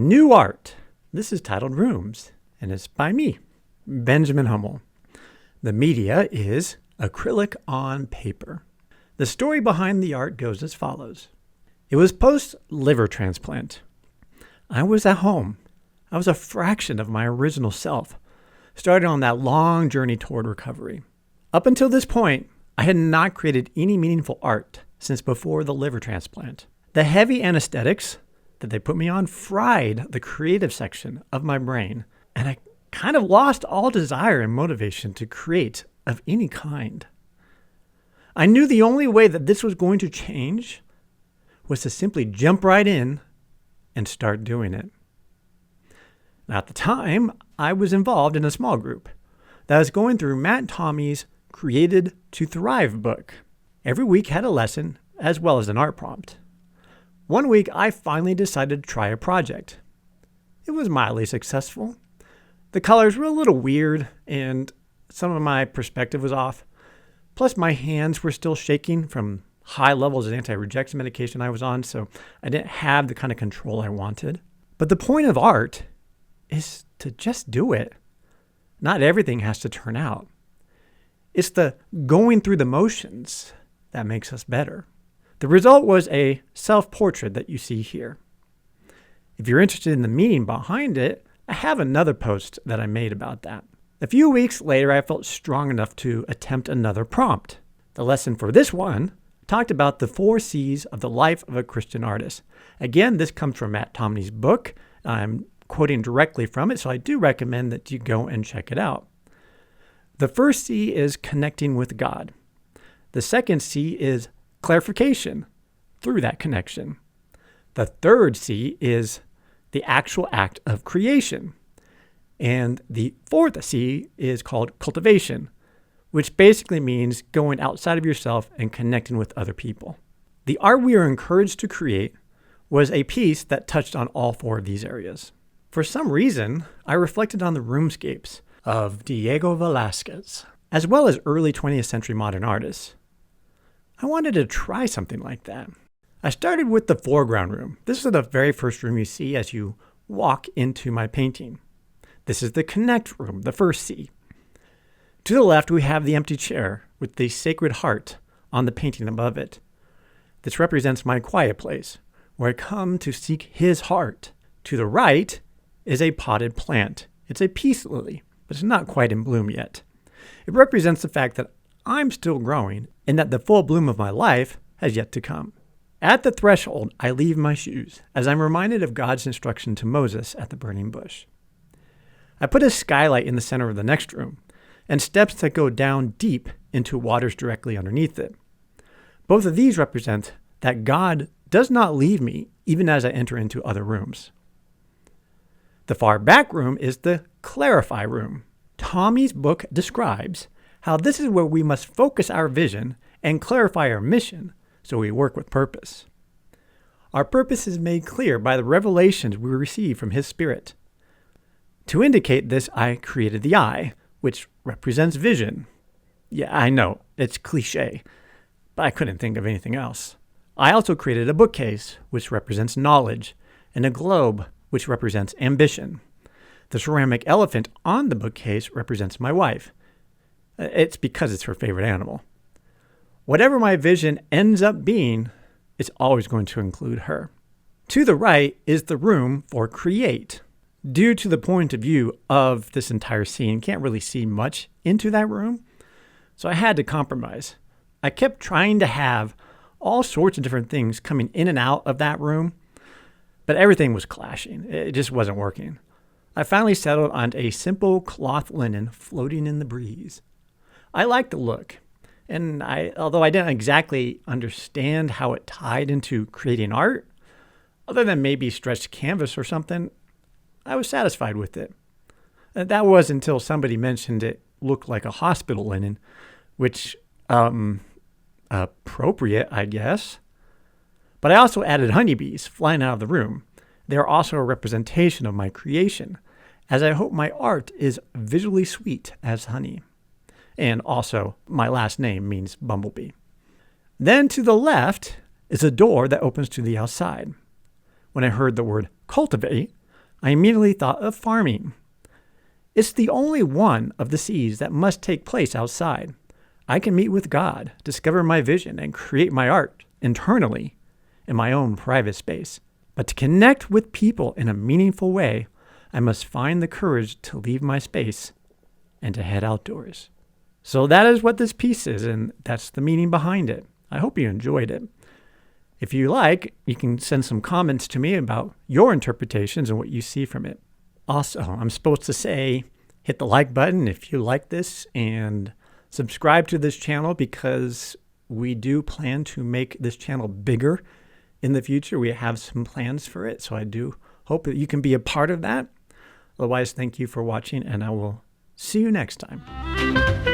New art. This is titled Rooms, and it's by me, Benjamin Hummel. The media is acrylic on paper. The story behind the art goes as follows. It was post-liver transplant. I was at home. I was a fraction of my original self, starting on that long journey toward recovery. Up until this point, I had not created any meaningful art since before the liver transplant. The heavy anesthetics that they put me on fried the creative section of my brain, and I kind of lost all desire and motivation to create of any kind. I knew the only way that this was going to change was to simply jump right in and start doing it. Now, at the time, I was involved in a small group that was going through Matt Tommey's Created to Thrive book. Every week had a lesson as well as an art prompt. One week, I finally decided to try a project. It was mildly successful. The colors were a little weird and some of my perspective was off. Plus, my hands were still shaking from high levels of anti-rejection medication I was on, so I didn't have the kind of control I wanted. But the point of art is to just do it. Not everything has to turn out. It's the going through the motions that makes us better. The result was a self-portrait that you see here. If you're interested in the meaning behind it, I have another post that I made about that. A few weeks later, I felt strong enough to attempt another prompt. The lesson for this one talked about the 4 C's of the life of a Christian artist. Again, this comes from Matt Tommey's book. I'm quoting directly from it, so I do recommend that you go and check it out. The first C is connecting with God. The second C is clarification through that connection. The third C is the actual act of creation. And the fourth C is called cultivation, which basically means going outside of yourself and connecting with other people. The art we are encouraged to create was a piece that touched on all 4 of these areas. For some reason, I reflected on the roomscapes of Diego Velázquez, as well as early 20th century modern artists. I wanted to try something like that. I started with the foreground room. This is the very first room you see as you walk into my painting. This is the connect room, the first C. To the left, we have the empty chair with the Sacred Heart on the painting above it. This represents my quiet place, where I come to seek his heart. To the right is a potted plant. It's a peace lily, but it's not quite in bloom yet. It represents the fact that I'm still growing and that the full bloom of my life has yet to come. At the threshold, I leave my shoes as I'm reminded of God's instruction to Moses at the burning bush. I put a skylight in the center of the next room and steps that go down deep into waters directly underneath it. Both of these represent that God does not leave me even as I enter into other rooms. The far back room is the clarify room. Tommey's book describes how this is where we must focus our vision and clarify our mission so we work with purpose. Our purpose is made clear by the revelations we receive from his Spirit. To indicate this, I created the eye, which represents vision. Yeah, I know, it's cliche, but I couldn't think of anything else. I also created a bookcase, which represents knowledge, and a globe, which represents ambition. The ceramic elephant on the bookcase represents my wife. It's because it's her favorite animal. Whatever my vision ends up being, it's always going to include her. To the right is the room for create. Due to the point of view of this entire scene, can't really see much into that room, so I had to compromise. I kept trying to have all sorts of different things coming in and out of that room, but everything was clashing. It just wasn't working. I finally settled on a simple cloth linen floating in the breeze. I liked the look, and although I didn't exactly understand how it tied into creating art, other than maybe stretched canvas or something, I was satisfied with it. That was until somebody mentioned it looked like a hospital linen, which, appropriate, I guess. But I also added honeybees flying out of the room. They are also a representation of my creation, as I hope my art is visually sweet as honey. And also, my last name means bumblebee. Then to the left is a door that opens to the outside. When I heard the word cultivate, I immediately thought of farming. It's the only one of the C's that must take place outside. I can meet with God, discover my vision, and create my art internally in my own private space. But to connect with people in a meaningful way, I must find the courage to leave my space and to head outdoors. So that is what this piece is, and that's the meaning behind it. I hope you enjoyed it. If you like, you can send some comments to me about your interpretations and what you see from it. Also, I'm supposed to say, hit the like button if you like this and subscribe to this channel because we do plan to make this channel bigger in the future. We have some plans for it, so I do hope that you can be a part of that. Otherwise, thank you for watching, and I will see you next time.